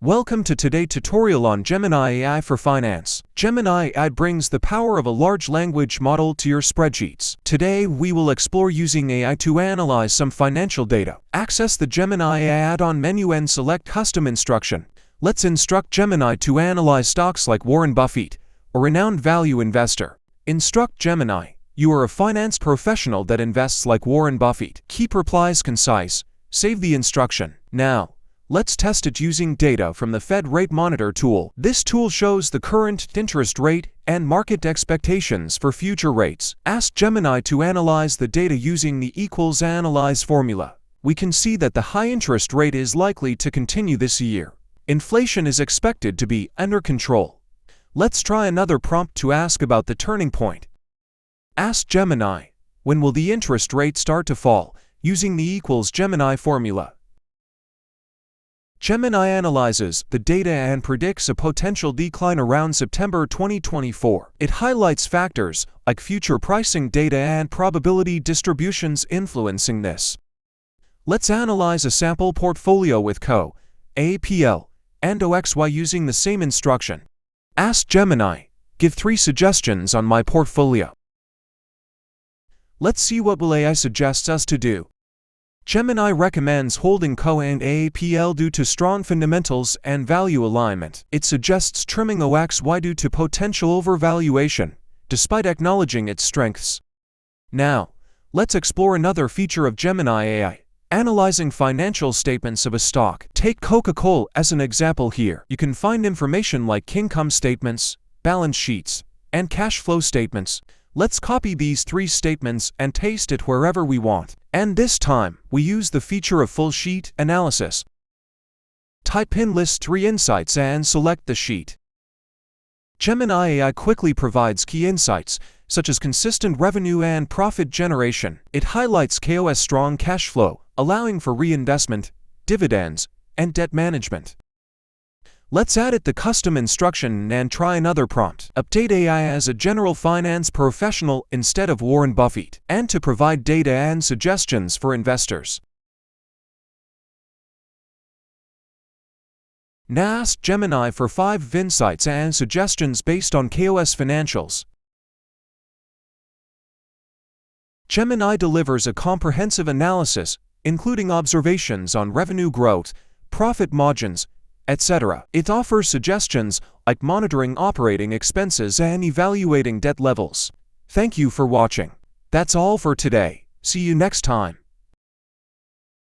Welcome to today's tutorial on Gemini AI for Finance. Gemini AI brings the power of a large language model to your spreadsheets. Today, we will explore using AI to analyze some financial data. Access the Gemini AI add-on menu and select Custom Instruction. Let's instruct Gemini to analyze stocks like Warren Buffett, a renowned value investor. Instruct Gemini. You are a finance professional that invests like Warren Buffett. Keep replies concise. Save the instruction. Now, let's test it using data from the Fed Rate Monitor tool. This tool shows the current interest rate and market expectations for future rates. Ask Gemini to analyze the data using the equals analyze formula. We can see that the high interest rate is likely to continue this year. Inflation is expected to be under control. Let's try another prompt to ask about the turning point. Ask Gemini, when will the interest rate start to fall, using the equals Gemini formula. Gemini analyzes the data and predicts a potential decline around September 2024. It highlights factors like future pricing data and probability distributions influencing this. Let's analyze a sample portfolio with CO, APL, and OXY using the same instruction. Ask Gemini, give 3 suggestions on my portfolio. Let's see what AI suggests us to do. Gemini recommends holding CO and APL due to strong fundamentals and value alignment. It suggests trimming OXY due to potential overvaluation, despite acknowledging its strengths. Now, let's explore another feature of Gemini AI, analyzing financial statements of a stock. Take Coca-Cola as an example here. You can find information like income statements, balance sheets, and cash flow statements. Let's copy these 3 statements and paste it wherever we want. And this time, we use the feature of full sheet analysis. Type in list 3 insights and select the sheet. Gemini AI quickly provides key insights, such as consistent revenue and profit generation. It highlights KO's strong cash flow, allowing for reinvestment, dividends, and debt management. Let's edit the custom instruction and try another prompt. Update AI as a general finance professional instead of Warren Buffett, and to provide data and suggestions for investors. Now ask Gemini for 5 insights and suggestions based on KO's financials. Gemini delivers a comprehensive analysis, including observations on revenue growth, profit margins, etc. It offers suggestions like monitoring operating expenses and evaluating debt levels. Thank you for watching. That's all for today. See you next time.